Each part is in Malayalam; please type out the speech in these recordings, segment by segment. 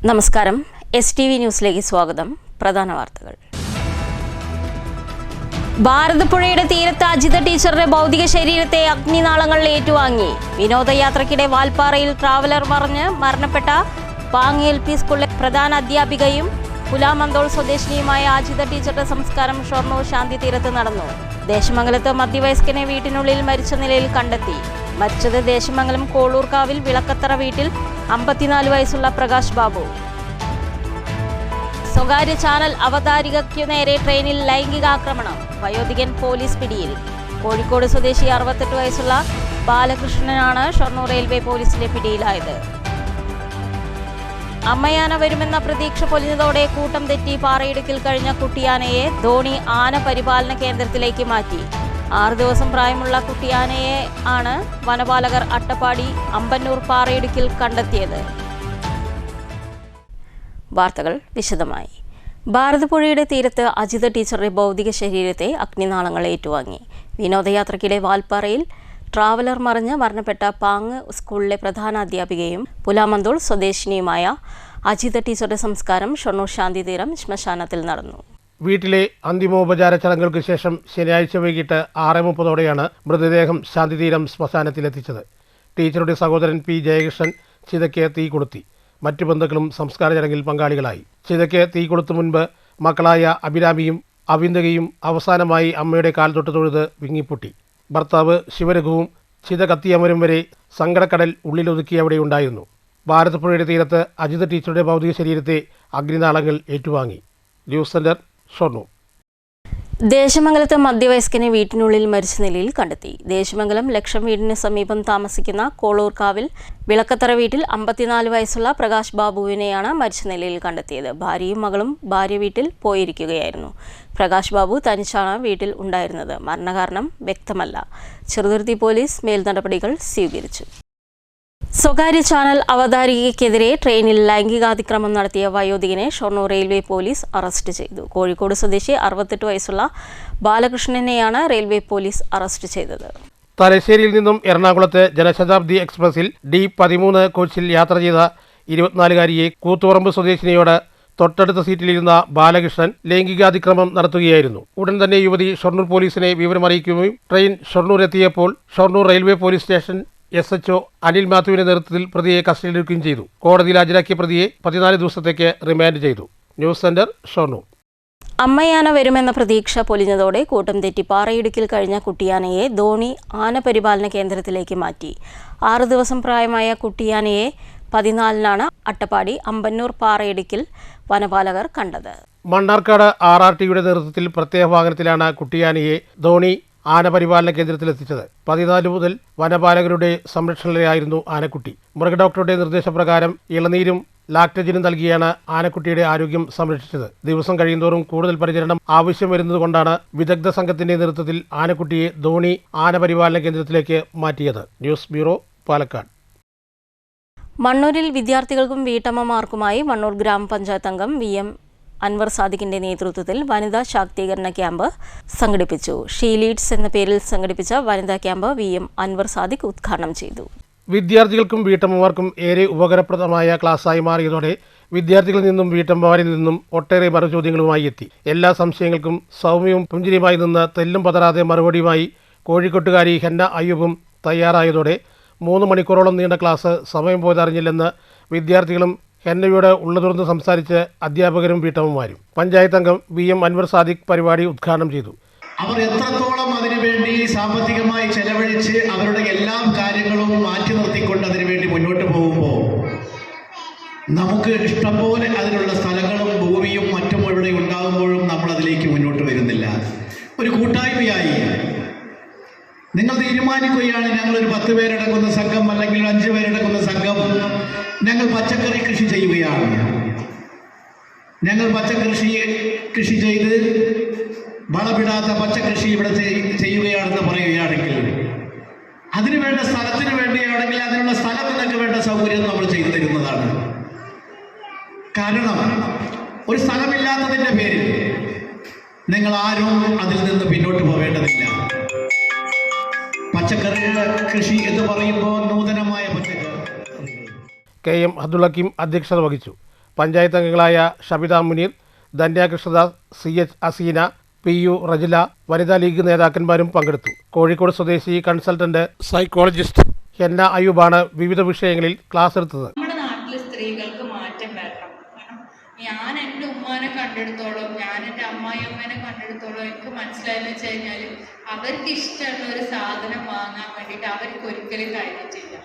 നമസ്കാരം STV ന്യൂസിലേക്ക് സ്വാഗതം. പ്രധാന വാർത്തകൾ. ഭാരതപ്പുഴയുടെ തീരത്ത് അജിത ടീച്ചറുടെ ഭൗതിക ശരീരത്തെ അഗ്നിനാളങ്ങളിൽ ഏറ്റുവാങ്ങി. വിനോദയാത്രയ്ക്കിടെ വാൽപ്പാറയിൽ ട്രാവലർ മറിഞ്ഞ് മരണപ്പെട്ട പാങ് LP സ്കൂളിലെ പ്രധാന അധ്യാപികയും പുലാമന്തോൾ സ്വദേശിനിയുമായ അജിത ടീച്ചറുടെ സംസ്കാരം ഷൊർണൂർ ശാന്തി തീരത്ത് നടന്നു. ദേശമംഗലത്ത് മധ്യവയസ്കനെ വീട്ടിനുള്ളിൽ മരിച്ച നിലയിൽ കണ്ടെത്തി. മരിച്ചത് ദേശമംഗലം കോളൂർക്കാവിൽ വിളക്കത്തറ വീട്ടിൽ 54 വയസ്സുള്ള പ്രകാശ് ബാബു. സ്വകാര്യ ചാനൽ അവതാരികയ്ക്കു നേരെ ട്രെയിനിൽ ലൈംഗികാക്രമണം. വയോധികൻ പോലീസ് പിടിയിൽ. കോഴിക്കോട് സ്വദേശി 68 വയസ്സുള്ള ബാലകൃഷ്ണനാണ് ഷൊർണൂർ റെയിൽവേ പോലീസിന്റെ പിടിയിലായത്. അമ്മയാന വരുമെന്ന പ്രതീക്ഷ പൊലിഞ്ഞതോടെ കൂട്ടം തെറ്റി പാറയിടുക്കിൽ കഴിഞ്ഞ കുട്ടിയാനയെ ധോണി ആന പരിപാലന കേന്ദ്രത്തിലേക്ക് മാറ്റി. 6 ദിവസം പ്രായമുള്ള കുട്ടിയാനയെ ആണ് വനപാലകർ അട്ടപ്പാടി അമ്പന്നൂർ പാറയിടുക്കിൽ കണ്ടെത്തിയത്. വാർത്തകൾ വിശദമായി. ഭാരതപ്പുഴയുടെ തീരത്ത് അജിത ടീച്ചറുടെ ഭൗതിക ശരീരത്തെ അഗ്നിനാളങ്ങൾ ഏറ്റുവാങ്ങി. വിനോദയാത്രയ്ക്കിടെ വാൽപ്പാറയിൽ ട്രാവലർ മറിഞ്ഞ് മരണപ്പെട്ട പാങ് സ്കൂളിലെ പ്രധാന അധ്യാപികയും പുലാമന്തോൾ സ്വദേശിനിയുമായ അജിത ടീച്ചറുടെ സംസ്കാരം ഷൊർണൂർ ശാന്തി തീരം ശ്മശാനത്തിൽ നടന്നു. വീട്ടിലെ അന്തിമോപചാര ചടങ്ങുകൾക്ക് ശേഷം ശനിയാഴ്ച വൈകിട്ട് 6:30ഓടെയാണ് മൃതദേഹം ശാന്തിതീരം ശ്മശാനത്തിലെത്തിച്ചത്. ടീച്ചറുടെ സഹോദരൻ P. ജയകൃഷ്ണൻ ചിതയ്ക്ക് തീ കൊളുത്തി. മറ്റു ബന്ധുക്കളും സംസ്കാര ചടങ്ങിൽ പങ്കാളികളായി. ചിതയ്ക്ക് തീ കൊളുത്തു മുൻപ് മക്കളായ അഭിരാമിയും അവിന്ദകയും അവസാനമായി അമ്മയുടെ കാൽ തൊട്ട് തൊഴുത് വിങ്ങിപ്പൊട്ടി. ഭർത്താവ് ശിവരഘുവും ചിത കത്തിയമരും വരെ സങ്കടക്കടൽ ഉള്ളിലൊതുക്കി അവിടെയുണ്ടായിരുന്നു. ഭാരതപ്പുഴയുടെ തീരത്ത് അജിത ടീച്ചറുടെ ഭൗതിക ശരീരത്തെ അഗ്നിനാളങ്ങൾ ഏറ്റുവാങ്ങി. News centre, Shoranur. ദേശമംഗലത്ത് മധ്യവയസ്കനെ വീട്ടിനുള്ളിൽ മരിച്ച നിലയിൽ കണ്ടെത്തി. ദേശമംഗലം ലക്ഷം വീടിന് സമീപം താമസിക്കുന്ന കോളൂർക്കാവിൽ വിളക്കത്തറ വീട്ടിൽ 54 വയസ്സുള്ള പ്രകാശ് ബാബുവിനെയാണ് മരിച്ച നിലയിൽ കണ്ടെത്തിയത്. ഭാര്യയും മകളും ഭാര്യ വീട്ടിൽ പോയിരിക്കുകയായിരുന്നു. പ്രകാശ് ബാബു തനിച്ചാണ് വീട്ടിൽ ഉണ്ടായിരുന്നത്. മരണകാരണം വ്യക്തമല്ല. ചെറുതുരുത്തി പോലീസ് മേൽനടപടികൾ സ്വീകരിച്ചു. സ്വകാര്യ ചാനൽ അവതാരികയ്ക്കെതിരെ ട്രെയിനിൽ ലൈംഗികാതിക്രമം നടത്തിയ വയോധികനെ ഷൊർണൂർ റെയിൽവേ പോലീസ് അറസ്റ്റ് ചെയ്തു. കോഴിക്കോട് സ്വദേശി 68 വയസ്സുള്ള ബാലകൃഷ്ണനെയാണ് റെയിൽവേ പോലീസ് അറസ്റ്റ് ചെയ്തത്. തലശ്ശേരിയിൽ നിന്നും എറണാകുളത്ത് ജനശതാബ്ദി എക്സ്പ്രസിൽ D13 കോച്ചിൽ യാത്ര ചെയ്ത 24-കാരിയെ കൂത്തുപറമ്പ് സ്വദേശിനിയോട് തൊട്ടടുത്ത സീറ്റിലിരുന്ന ബാലകൃഷ്ണൻ ലൈംഗികാതിക്രമം നടത്തുകയായിരുന്നു. ഉടൻ തന്നെ യുവതി ഷൊർണൂർ പോലീസിനെ വിവരമറിയിക്കുകയും ട്രെയിൻ ഷൊർണൂർ എത്തിയപ്പോൾ Shoranur railway police station SHO Anil മാത്യുവിന്റെ നേതൃത്വത്തിൽ പ്രതിയെ കസ്റ്റഡിയിലെടുക്കുകയും ചെയ്തു. കോടതിയിൽ ഹാജരാക്കിയ പ്രതിയെ 14 ദിവസത്തേക്ക് റിമാൻഡ് ചെയ്തു. News centre, Shoranur. അമ്മയാന വരുമെന്ന പ്രതീക്ഷ പൊലിഞ്ഞതോടെ കൂട്ടം തെറ്റി പാറയിടുക്കിൽ കഴിഞ്ഞ കുട്ടിയാനയെ ധോണി ആന പരിപാലന കേന്ദ്രത്തിലേക്ക് മാറ്റി. 6 ദിവസം പ്രായമായ കുട്ടിയാനയെ 14-നാണ് അട്ടപ്പാടി അമ്പന്നൂർ പാറയിടുക്കിൽ വനപാലകർ കണ്ടത്. മണ്ണാർക്കാട് RRTയുടെ നേതൃത്വത്തിൽ പ്രത്യേക വാഹനത്തിലാണ് കുട്ടിയാനയെ ധോണി ആന പരിപാലന കേന്ദ്രത്തിലെത്തിച്ചത്. 14 മുതൽ വനപാലകരുടെ സംരക്ഷണയിലായിരുന്നു ആനക്കുട്ടി. മൃഗഡോക്ടറുടെ നിർദ്ദേശപ്രകാരം ഇളനീരും ലാക്ടജനും നൽകിയാണ് ആനക്കുട്ടിയുടെ ആരോഗ്യം സംരക്ഷിച്ചത്. ദിവസം കഴിയുന്തോറും കൂടുതൽ പരിചരണം ആവശ്യം വരുന്നതുകൊണ്ടാണ് വിദഗ്ധ സംഘത്തിന്റെ നേതൃത്വത്തിൽ ആനക്കുട്ടിയെ ധോണി ആന പരിപാലന കേന്ദ്രത്തിലേക്ക് മാറ്റിയത്. News bureau, Palakkad. മണ്ണൂരിൽ വിദ്യാർത്ഥികൾക്കും വീട്ടമ്മമാർക്കുമായി മണ്ണൂർ ഗ്രാമപഞ്ചായത്ത് അംഗം VM അൻവർ സാദിഖിന്റെ നേതൃത്വത്തിൽ വനിതാ ശാക്തീകരണ ക്യാമ്പ് സംഘടിപ്പിച്ചു. ഷീ ലീഡ്സ് എന്ന പേരിൽ സംഘടിപ്പിച്ച വനിതാ ക്യാമ്പ് VM അൻവർ സാദിഖ് ഉദ്ഘാടനം ചെയ്തു. വിദ്യാർത്ഥികൾക്കും വീട്ടമ്മമാർക്കും ഏറെ ഉപകാരപ്രദമായ ക്ലാസ്സായി മാറിയതോടെ വിദ്യാർത്ഥികളിൽ നിന്നും വീട്ടമ്മമാരിൽ നിന്നും ഒട്ടേറെ മറുചോദ്യങ്ങളുമായി എത്തി. എല്ലാ സംശയങ്ങൾക്കും സൗമ്യവും പുഞ്ചിരിയുമായി നിന്ന് തെല്ലും പതറാതെ മറുപടിയുമായി കോഴിക്കോട്ടുകാരി ഹെന്ന അയ്യൂബും തയ്യാറായതോടെ 3 മണിക്കൂറോളം നീണ്ട ക്ലാസ് സമയം പോയതറിഞ്ഞില്ലെന്ന് വിദ്യാർത്ഥികളും ഹെന്നയോട് ഉള്ളതുറന്ന് സംസാരിച്ച് അധ്യാപകരും വീട്ടമ്മമാരും. പഞ്ചായത്ത് അംഗം VM അൻവർ സാദിഖ് പരിപാടി ഉദ്ഘാടനം ചെയ്തു. അവർ എത്രത്തോളം അതിനുവേണ്ടി സാമ്പത്തികമായി ചെലവഴിച്ച് അവരുടെ എല്ലാ കാര്യങ്ങളും മാറ്റി നിർത്തിക്കൊണ്ട് അതിനുവേണ്ടി മുന്നോട്ട് പോകുമ്പോൾ നമുക്ക് ഇഷ്ടംപോലെ അതിനുള്ള സ്ഥലങ്ങളും ഭൂമിയും മറ്റും ഇവിടെ ഉണ്ടാകുമ്പോഴും നമ്മൾ അതിലേക്ക് മുന്നോട്ട് വരുന്നില്ല. ഒരു കൂട്ടായ്മയായി നിങ്ങൾ തീരുമാനിക്കുകയാണ്, ഞങ്ങളൊരു 10 പേരടങ്ങുന്ന സംഘം അല്ലെങ്കിൽ 5 പേരടങ്ങുന്ന സംഘം ഞങ്ങൾ പച്ചക്കറി കൃഷി ചെയ്യുകയാണ്. ഞങ്ങൾ കൃഷി ചെയ്ത് വളമിടാത്ത പച്ചക്കൃഷി ഇവിടെ ചെയ്യുകയാണെന്ന് പറയുകയാണെങ്കിൽ അതിനുവേണ്ട സ്ഥലത്തിന് വേണ്ടിയാണെങ്കിൽ അതിനുള്ള സ്ഥലത്തിനൊക്കെ വേണ്ട സൗകര്യം നമ്മൾ ചെയ്തു തരുന്നതാണ്. കാരണം ഒരു സ്ഥലമില്ലാത്തതിൻ്റെ പേരിൽ നിങ്ങൾ ആരും അതിൽ നിന്ന് പിന്നോട്ട് പോവേണ്ടതില്ല. പച്ചക്കറി കൃഷി എന്ന് പറയുമ്പോൾ നൂതനമായ പച്ചക്കറി KM അബ്ദുൽ ഹക്കീം അധ്യക്ഷത വഹിച്ചു. പഞ്ചായത്ത് അംഗങ്ങളായ ഷബിത മുനീർ, ധന്യ കൃഷ്ണദാസ്, CH അസീന, PU റജില, വനിതാ ലീഗ് നേതാക്കന്മാരും പങ്കെടുത്തു. കോഴിക്കോട് സ്വദേശി കൺസൾട്ടന്റ് സൈക്കോളജിസ്റ്റ് ഹെന്ന അയ്യൂബാണ് വിവിധ വിഷയങ്ങളിൽ ക്ലാസ് എടുത്തത്. നമ്മുടെ നാട്ടിലെ സ്ത്രീകൾക്ക് മാറ്റം വരണം. കാരണം ഞാൻ എൻ്റെ ഉമ്മാനെ കണ്ടെടുത്തോളം, ഞാൻ എൻ്റെ അമ്മായിയമ്മേനെ കണ്ടെടുത്തോളം എനിക്ക് മനസ്സിലായെന്ന് വെച്ച് കഴിഞ്ഞാൽ അവർക്ക് ഇഷ്ടമുള്ള ഒരു സാധനം വാങ്ങാൻ വേണ്ടിയിട്ട് അവർക്ക് ഒരിക്കലും കഴിഞ്ഞിട്ടില്ല.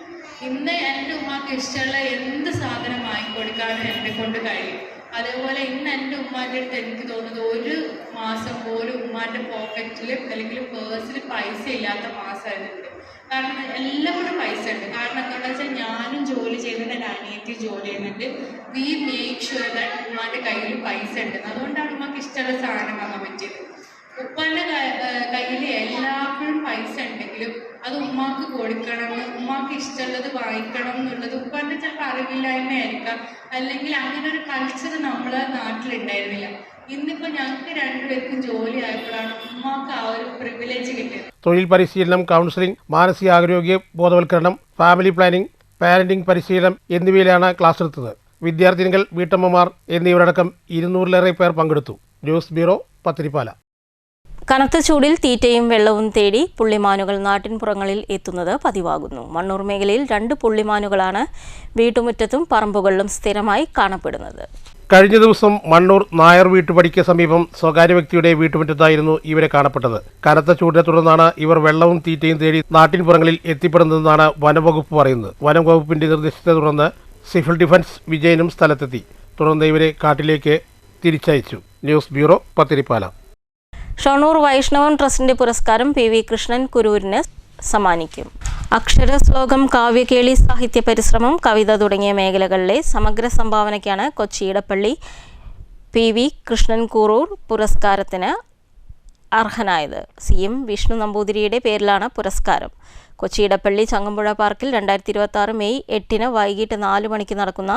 ഇന്ന് എൻ്റെ ഉമ്മാക്ക് ഇഷ്ടമുള്ള എന്ത് സാധനം വാങ്ങിക്കൊടുക്കാനും എന്നെ കൊണ്ട് കഴിയും. അതേപോലെ ഇന്ന് എൻ്റെ ഉമ്മാൻ്റെ അടുത്ത് എനിക്ക് തോന്നുന്നത് ഒരു മാസം പോലും ഉമ്മാൻ്റെ പോക്കറ്റിൽ അല്ലെങ്കിൽ പേഴ്സിൽ പൈസ ഇല്ലാത്ത മാസമായതുണ്ട്. കാരണം എല്ലാം കൂടെ പൈസ ഉണ്ട്. കാരണം എന്താണെന്ന് വെച്ചാൽ ഞാനും ജോലി ചെയ്യുന്നുണ്ട്, എൻ്റെ അനിയത്തി ജോലി ചെയ്യുന്നുണ്ട്. വി മേക്ക് ഷുവർ ദാറ്റ് ഉമ്മാൻ്റെ കയ്യിൽ പൈസ ഉണ്ടെന്ന്. അതുകൊണ്ടാണ് ഉമ്മക്ക് ഇഷ്ടമുള്ള സാധനം വാങ്ങാൻ പറ്റിയത്. ഉപ്പാൻ്റെ കയ്യിൽ എല്ലാപ്പോഴും പൈസ ഉണ്ടെങ്കിലും അത് ഉമ്മാക്ക് കൊടുക്കണമെന്ന്, ഉമ്മാക്ക് ഇഷ്ടമുള്ളത് വാങ്ങിക്കണം എന്നുള്ളത് ഉപ്പാൻ്റെ ചിലപ്പോൾ അറിവില്ലായ്മയായിരിക്കാം, അല്ലെങ്കിൽ അങ്ങനെ ഒരു കൾച്ചർ നമ്മളെ നാട്ടിലുണ്ടായിരുന്നില്ല. ഇന്നിപ്പോൾ ഞങ്ങൾക്ക് രണ്ടുപേർക്കും ജോലി ആയപ്പോഴാണ് ഉമ്മാക്ക് ആ ഒരു പ്രിവിലേജ് കിട്ടിയത്. തൊഴിൽ പരിശീലനം, കൗൺസിലിംഗ്, മാനസികാരോഗ്യ ബോധവൽക്കരണം, ഫാമിലി പ്ലാനിംഗ്, പാരന്റിംഗ് പരിശീലനം എന്നിവയിലാണ് ക്ലാസ് എടുത്തത്. വിദ്യാർത്ഥിനികൾ, വീട്ടമ്മമാർ എന്നിവരടക്കം 200-ലേറെ പേർ പങ്കെടുത്തു. News bureau, Pathirippala. കനത്ത ചൂടിൽ തീറ്റയും വെള്ളവും തേടി പുള്ളിമാനുകൾ നാട്ടിൻപുറങ്ങളിൽ എത്തുന്നത് പതിവാകുന്നു. മണ്ണൂർ മേഖലയിൽ 2 പുള്ളിമാനുകളാണ് വീട്ടുമുറ്റത്തും പറമ്പുകളിലും സ്ഥിരമായി കാണപ്പെടുന്നത്. കഴിഞ്ഞ ദിവസം മണ്ണൂർ നായർ വീട്ടുപടിക്ക് സമീപം സ്വകാര്യ വ്യക്തിയുടെ വീട്ടുമുറ്റത്തായിരുന്നു ഇവരെ കാണപ്പെട്ടത്. കനത്ത ചൂടിനെ തുടർന്നാണ് ഇവർ വെള്ളവും തീറ്റയും തേടി നാട്ടിൻപുറങ്ങളിൽ എത്തിപ്പെടുന്നതെന്നാണ് വനംവകുപ്പ് പറയുന്നത്. വനംവകുപ്പിന്റെ നിർദ്ദേശത്തെ തുടർന്ന് സിവിൽ ഡിഫൻസ് വിജയനും സ്ഥലത്തെത്തി. തുടർന്ന് ഇവരെ കാട്ടിലേക്ക് തിരിച്ചയച്ചു. News bureau, Pathirippala. ഷൊർണൂർ വൈഷ്ണവൻ ട്രസ്റ്റിന്റെ പുരസ്കാരം PV കൃഷ്ണൻ കുരൂരിന് സമ്മാനിക്കും. അക്ഷരശ്ലോകം, കാവ്യകേളി, സാഹിത്യ പരിശ്രമം, കവിത തുടങ്ങിയ മേഖലകളിലെ സമഗ്ര സംഭാവനയ്ക്കാണ് കൊച്ചി ഇടപ്പള്ളി PV കൃഷ്ണൻ കുറൂർ പുരസ്കാരത്തിന് അർഹനായത്. CM വിഷ്ണു നമ്പൂതിരിയുടെ പേരിലാണ് പുരസ്കാരം. കൊച്ചി ഇടപ്പള്ളി ചങ്ങമ്പുഴ പാർക്കിൽ 2026 മെയ് 8 വൈകിട്ട് 4 മണിക്ക് നടക്കുന്ന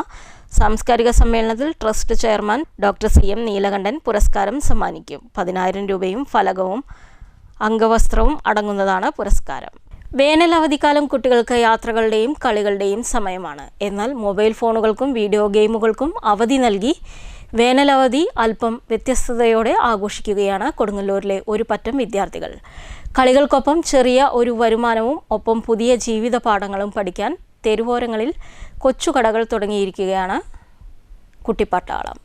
സാംസ്കാരിക സമ്മേളനത്തിൽ trust chairman doctor CM Neelakandan പുരസ്കാരം സമ്മാനിക്കും. 10,000 രൂപയും ഫലകവും അംഗവസ്ത്രവും അടങ്ങുന്നതാണ് പുരസ്കാരം. വേനൽ അവധിക്കാലം കുട്ടികൾക്ക് യാത്രകളുടെയും കളികളുടെയും സമയമാണ്. എന്നാൽ മൊബൈൽ ഫോണുകൾക്കും വീഡിയോ ഗെയിമുകൾക്കും അവധി നൽകി വേനലവധി അല്പം വ്യത്യസ്തതയോടെ ആഘോഷിക്കുകയാണ് കൊടുങ്ങല്ലൂരിലെ ഒരു പറ്റം വിദ്യാർത്ഥികൾ. കളികൾക്കൊപ്പം ചെറിയ ഒരു വരുമാനവും ഒപ്പം പുതിയ ജീവിത പാഠങ്ങളും പഠിക്കാൻ തെരുവോരങ്ങളിൽ കൊച്ചുകടകൾ തുടങ്ങിയിരിക്കുകയാണ് കുട്ടിപ്പട്ടാളം.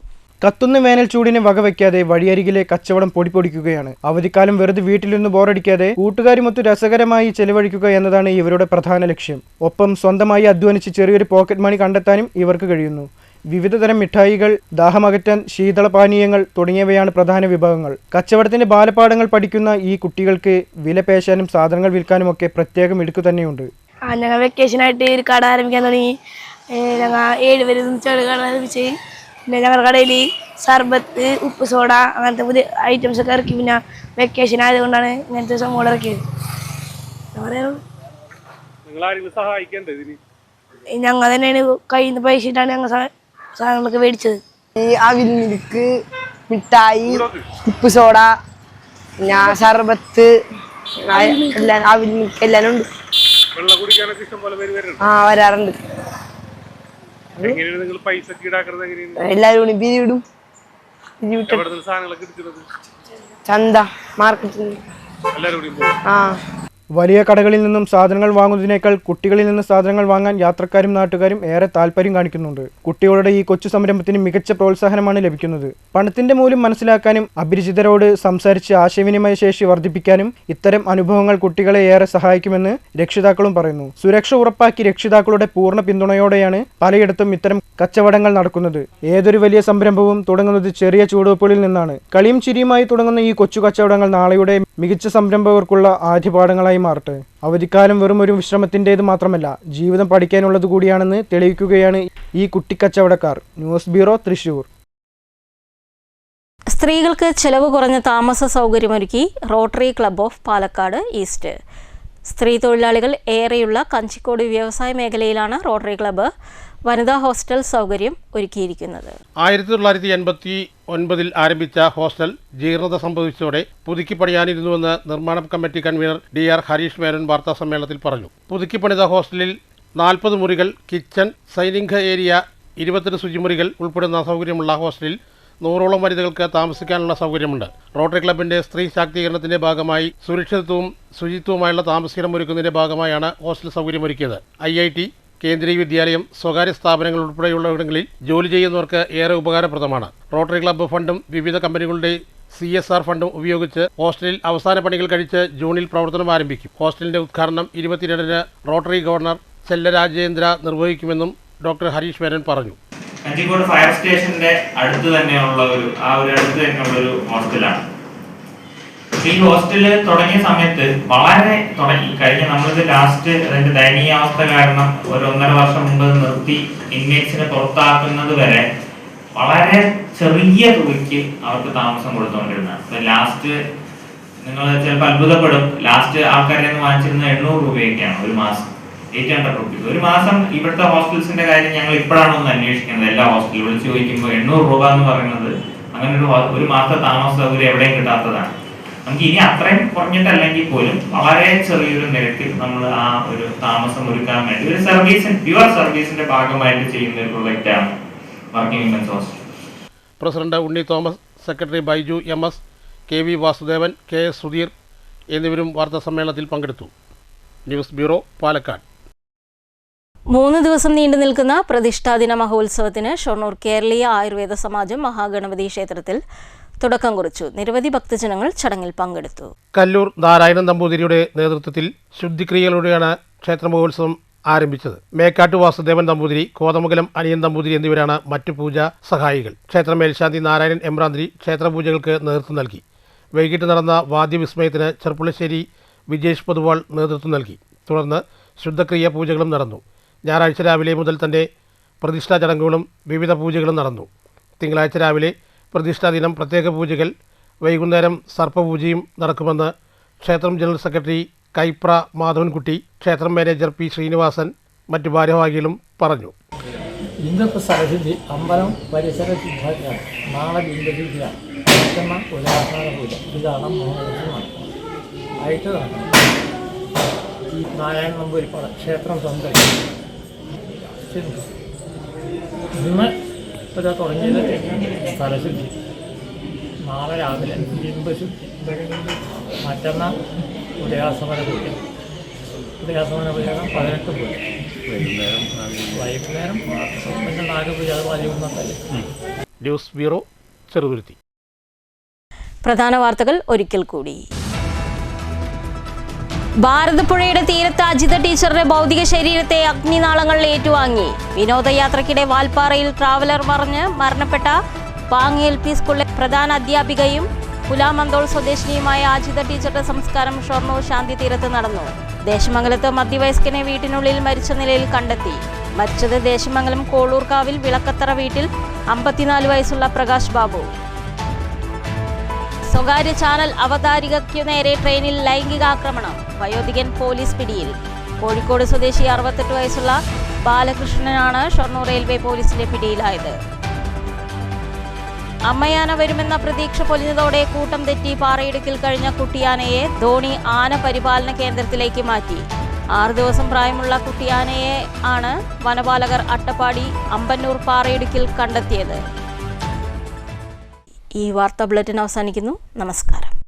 കത്തുന്ന വേനൽ ചൂടിനെ വകവയ്ക്കാതെ വഴിയരികിലെ കച്ചവടം പൊടിപ്പൊടിക്കുകയാണ്. അവധിക്കാലം വെറുതെ വീട്ടിലിരുന്ന് ബോറടിക്കാതെ കൂട്ടുകാരുമൊത്ത് രസകരമായി ചെലവഴിക്കുക എന്നതാണ് ഇവരുടെ പ്രധാന ലക്ഷ്യം. ഒപ്പം സ്വന്തമായി അധ്വാനിച്ച് ചെറിയൊരു പോക്കറ്റ് മണി കണ്ടെത്താനും ഇവർക്ക് കഴിയുന്നു. വിവിധതരം മിഠായികൾ, ദാഹമകറ്റാൻ ശീതളപാനീയങ്ങൾ തുടങ്ങിയവയാണ് പ്രധാന വിഭവങ്ങൾ. കച്ചവടത്തിന്റെ ബാലപാഠങ്ങൾ പഠിക്കുന്ന ഈ കുട്ടികൾക്ക് വില പേശാനും സാധനങ്ങൾ വിൽക്കാനുമൊക്കെ പ്രത്യേകം മിടുക്ക് തന്നെയുണ്ട്. ഞങ്ങൾ വെക്കേഷനായിട്ട് ഒരു കട ആരംഭിക്കാൻ തുടങ്ങി. ഞങ്ങൾ 7 പേര് കട ആരംഭിച്ച് പിന്നെ ഞങ്ങളുടെ കടയിൽ സർബത്ത്, ഉപ്പ് സോഡ അങ്ങനത്തെ പുതിയ ഐറ്റംസ് ഒക്കെ ഇറക്കി. പിന്നെ വെക്കേഷൻ ആയതുകൊണ്ടാണ് ഇങ്ങനത്തെ സംഭവം ഇറക്കിയത്. ഞങ്ങൾ തന്നെയാണ് കയ്യിൽ നിന്ന് പൈസ ഇട്ടാണ് ഞങ്ങൾ സാധനങ്ങളൊക്കെ മേടിച്ചത്. ഈ അവിൽ മിൽക്ക്, മിഠായി, ഉപ്പ് സോഡ, പിന്നെ സർബത്ത്, അവിൽ മിൽക്ക് എല്ലാം ഉണ്ട്. വരാറുണ്ട്. എല്ലാരും കൂടി പിരിവിടും. ചന്ത, മാർക്കറ്റിൽ. വലിയ കടകളിൽ നിന്നും സാധനങ്ങൾ വാങ്ങുന്നതിനേക്കാൾ കുട്ടികളിൽ നിന്ന് സാധനങ്ങൾ വാങ്ങാൻ യാത്രക്കാരും നാട്ടുകാരും ഏറെ താല്പര്യം കാണിക്കുന്നുണ്ട്. കുട്ടികളുടെ ഈ കൊച്ചു സംരംഭത്തിന് മികച്ച പ്രോത്സാഹനമാണ് ലഭിക്കുന്നത്. പണത്തിന്റെ മൂല്യം മനസ്സിലാക്കാനും അപരിചിതരോട് സംസാരിച്ച് ആശയവിനിമയ ശേഷി വർദ്ധിപ്പിക്കാനും ഇത്തരം അനുഭവങ്ങൾ കുട്ടികളെ ഏറെ സഹായിക്കുമെന്ന് രക്ഷിതാക്കളും പറയുന്നു. സുരക്ഷ ഉറപ്പാക്കി രക്ഷിതാക്കളുടെ പൂർണ്ണ പിന്തുണയോടെയാണ് പലയിടത്തും ഇത്തരം കച്ചവടങ്ങൾ നടക്കുന്നത്. ഏതൊരു വലിയ സംരംഭവും തുടങ്ങുന്നത് ചെറിയ ചുവടുവെപ്പുകളിൽ നിന്നാണ്. കളിയും ചിരിയുമായി തുടങ്ങുന്ന ഈ കൊച്ചു കച്ചവടങ്ങൾ നാളെയുടെ മികച്ച സംരംഭകർക്കുള്ള ആദ്യപാഠങ്ങളായി മാറട്ടെ. അവധിക്കാലം വെറും ഒരു വിശ്രമത്തിൻ്റേത് മാത്രമല്ല, ജീവിതം പഠിക്കാനുള്ളത് കൂടിയാണെന്ന് തെളിയിക്കുകയാണ് ഈ കുട്ടിക്കച്ചവടക്കാർ. News bureau, Thrissur. സ്ത്രീകൾക്ക് ചെലവ് കുറഞ്ഞ താമസ സൗകര്യമൊരുക്കി rotary club of Palakkad east. സ്ത്രീ തൊഴിലാളികൾ ഏറെയുള്ള കഞ്ചിക്കോട് വ്യവസായ മേഖലയിലാണ് റോട്ടറി ക്ലബ്ബ് വനിതാ ഹോസ്റ്റൽ സൗകര്യം ഒരുക്കിയിരിക്കുന്നത്. 1989 ആരംഭിച്ച ഹോസ്റ്റൽ ജീർണത സംഭവിച്ചതോടെ പുതുക്കി പണിയാനിരുന്നുവെന്ന് നിർമ്മാണ committee convener DR Harish Menon വാർത്താ സമ്മേളനത്തിൽ പറഞ്ഞു. പുതുക്കി പണിത ഹോസ്റ്റലിൽ 40 മുറികൾ, കിച്ചൺ, സൈനിക ഏരിയ 28 ശുചിമുറികൾ ഉൾപ്പെടുന്ന സൗകര്യമുള്ള ഹോസ്റ്റലിൽ 100ഓളം വനിതകൾക്ക് താമസിക്കാനുള്ള സൗകര്യമുണ്ട്. റോട്ടറി ക്ലബിന്റെ സ്ത്രീ ശാക്തീകരണത്തിന്റെ ഭാഗമായി സുരക്ഷിതത്വവും ശുചിത്വവുമായുള്ള താമസിക്കണം ഒരുക്കുന്നതിന്റെ ഭാഗമായാണ് ഹോസ്റ്റൽ സൗകര്യമൊരുക്കിയത്. IIT, കേന്ദ്രീയ വിദ്യാലയം, സ്വകാര്യ സ്ഥാപനങ്ങൾ ഉൾപ്പെടെയുള്ളയിടങ്ങളിൽ ജോലി ചെയ്യുന്നവർക്ക് ഏറെ ഉപകാരപ്രദമാണ്. റോട്ടറി ക്ലബ്ബ് ഫണ്ടും വിവിധ കമ്പനികളുടെ CSR ഫണ്ടും ഉപയോഗിച്ച് ഹോസ്റ്റലിൽ അവസാന പണികൾ കഴിച്ച് ജൂണിൽ പ്രവർത്തനം ആരംഭിക്കും. ഹോസ്റ്റലിന്റെ ഉദ്ഘാടനം 22-ന് റോട്ടറി ഗവർണർ ചെല്ലരാജേന്ദ്ര നിർവഹിക്കുമെന്നും ഡോക്ടർ ഹരീഷ് മേനൻ പറഞ്ഞു. കഞ്ചിക്കോട് ഫയർ സ്റ്റേഷന്റെ അടുത്ത് തന്നെയുള്ള ഒരു ഹോസ്റ്റലാണ്. ഈ ഹോസ്റ്റല് തുടങ്ങിയ സമയത്ത് കഴിഞ്ഞ നമ്മളിത് ലാസ്റ്റ് അതിന്റെ ദയനീയാവസ്ഥ കാരണം ഒരു 1.5 വർഷം മുമ്പ് നിർത്തി ഇൻമേറ്റ്സിനെ പുറത്താക്കുന്നത് വരെ വളരെ ചെറിയ തുകയ്ക്ക് അവർക്ക് താമസം കൊടുത്തുകൊണ്ടിരുന്നതാണ്. ലാസ്റ്റ് നിങ്ങൾ ചിലപ്പോൾ അത്ഭുതപ്പെടും, ലാസ്റ്റ് ആൾക്കാരിൽ നിന്ന് വാങ്ങിച്ചിരുന്ന 800 രൂപയൊക്കെയാണ് ഒരു മാസം, 800 rupees ഒരു മാസം. ഇവിടുത്തെ ഹോസ്റ്റൽസിന്റെ കാര്യം ഞങ്ങൾ ഇപ്പോഴാണ് ഒന്ന് അന്വേഷിക്കുന്നത്. എല്ലാ ഹോസ്റ്റലിൽ വിളിച്ചു ചോദിക്കുമ്പോൾ 800 രൂപ എന്ന് പറയുന്നത് അങ്ങനെ ഒരു മാസത്തെ താമസ സൗകര്യം എവിടെയും കിട്ടാത്തതാണ്. നമുക്ക് ഇനി അത്രയും കുറഞ്ഞിട്ടല്ലെങ്കിൽ പോലും വളരെ ചെറിയൊരു നിരക്കിൽ നമ്മൾ ആ ഒരു താമസം ഒരുക്കാൻ വേണ്ടി ഒരു പ്യുവർ സർവീസിന്റെ ഭാഗമായിട്ട് ചെയ്യുന്ന ഒരു പ്രൊജക്റ്റാണ് working women's hostel. President Unni Thomas, secretary Baiju MS, KV Vasudevan, KS Sudheer എന്നിവരും വാർത്താസമ്മേളനത്തിൽ പങ്കെടുത്തു. News bureau, Palakkad. 3 ദിവസം നീണ്ടു നിൽക്കുന്ന പ്രതിഷ്ഠാദിന മഹോത്സവത്തിന് ഷൊർണൂർ കേരളീയ ആയുർവേദ സമാജം മഹാഗണപതി ക്ഷേത്രത്തിൽ തുടക്കം കുറിച്ചു. നിരവധി ഭക്തജനങ്ങൾ ചടങ്ങിൽ പങ്കെടുത്തു. കല്ലൂർ നാരായണൻ നമ്പൂതിരിയുടെ നേതൃത്വത്തിൽ ശുദ്ധിക്രിയകളുടെയാണ് ക്ഷേത്ര മഹോത്സവം ആരംഭിച്ചത്. മേക്കാട്ട് വാസുദേവൻ നമ്പൂതിരി, കോതമംഗലം അനിയൻ നമ്പൂതിരി എന്നിവരാണ് മറ്റു പൂജാ സഹായികൾ. ക്ഷേത്ര മേൽശാന്തി നാരായണൻ എമ്രാന്തിരി ക്ഷേത്രപൂജകൾക്ക് നേതൃത്വം നൽകി. വൈകിട്ട് നടന്ന വാദ്യവിസ്മയത്തിന് ചെർപ്പുളശ്ശേരി വിജേഷ് പൊതുവാൾ നേതൃത്വം നൽകി. തുടർന്ന് ശുദ്ധക്രിയ പൂജകളും നടന്നു. ഞായറാഴ്ച രാവിലെ മുതൽ തന്നെ പ്രതിഷ്ഠാ ചടങ്ങുകളും വിവിധ പൂജകളും നടന്നു. തിങ്കളാഴ്ച രാവിലെ പ്രതിഷ്ഠാദിനം പ്രത്യേക പൂജകൾ, വൈകുന്നേരം സർപ്പപൂജയും നടക്കുമെന്ന് ക്ഷേത്രം ജനറൽ സെക്രട്ടറി കൈപ്ര മാധവൻകുട്ടി, ക്ഷേത്രം മാനേജർ P. ശ്രീനിവാസൻ, മറ്റു ഭാരവാഹികളും പറഞ്ഞു. ഇന്നിപ്പോൾ സരസ്വതി അമ്പലം പരിസര ശുദ്ധാചാരം, നാളെ ബിന്ദുതിയാണ്, മറ്റന്നാൾ ഉദാഹരണ പൂജ. ഇതാണ് 3 ദിവസം നടക്കുന്നത്. ആയിട്ട് നടക്കുന്നത് ഈ നാരായണ നമ്പൂരിപ്പാട് ക്ഷേത്രം സ്വന്തം ഇന്ന് ഇപ്പോൾ തുടങ്ങിയത് സ്ഥലശുദ്ധി, നാളെ രാവിലെ ബിംബശുദ്ധി, മറ്റന്നാൾ ഉദയാസമന പൂജ. ഉദയാസമന പൂജ 18 പൂജ, വൈകുന്നേരം പിന്നെ 4 പൂജ, അത് 11. News bureau, Cheruthuruthy. പ്രധാന വാർത്തകൾ ഒരിക്കൽ കൂടി. ഭാരതപ്പുഴയുടെ തീരത്ത് അജിത ടീച്ചറുടെ ഭൗതിക ശരീരത്തെ അഗ്നിനാളങ്ങൾ ഏറ്റുവാങ്ങി. വിനോദയാത്രയ്ക്കിടെ വാൽപ്പാറയിൽ ട്രാവലർ മറിഞ്ഞ് മരണപ്പെട്ട പാങ് LP സ്കൂളിലെ പ്രധാന അധ്യാപികയും പുലാമന്തോൾ സ്വദേശിനിയുമായ അജിത ടീച്ചറുടെ സംസ്കാരം ഷൊർണൂർ ശാന്തി തീരത്ത് നടന്നു. ദേശമംഗലത്ത് മധ്യവയസ്കനെ വീട്ടിനുള്ളിൽ മരിച്ച നിലയിൽ കണ്ടെത്തി. മരിച്ചത് ദേശമംഗലം കോളൂർക്കാവിൽ വിളക്കത്തറ വീട്ടിൽ 54 വയസ്സുള്ള പ്രകാശ് ബാബു. സ്വകാര്യ ചാനൽ അവതാരികയ്ക്കു നേരെ ട്രെയിനിൽ ലൈംഗികാക്രമണം, വയോധികൻ പോലീസ് പിടിയിൽ. കോഴിക്കോട് സ്വദേശി 68 വയസ്സുള്ള ബാലകൃഷ്ണനാണ് ഷൊർണൂർ റെയിൽവേ പോലീസിന്റെ പിടിയിലായത്. അമ്മയാന വരുമെന്ന പ്രതീക്ഷ പൊലിഞ്ഞതോടെ കൂട്ടം തെറ്റി പാറയിടുക്കിൽ കഴിഞ്ഞ കുട്ടിയാനയെ ധോണി ആന പരിപാലന കേന്ദ്രത്തിലേക്ക് മാറ്റി. 6 ദിവസം പ്രായമുള്ള കുട്ടിയാനയെ ആണ് വനപാലകർ അട്ടപ്പാടി അമ്പന്നൂർ പാറയിടുക്കിൽ കണ്ടെത്തിയത്. ഈ വാർത്താ ബുള്ളറ്റിൻ അവസാനിക്കുന്നു. നമസ്കാരം.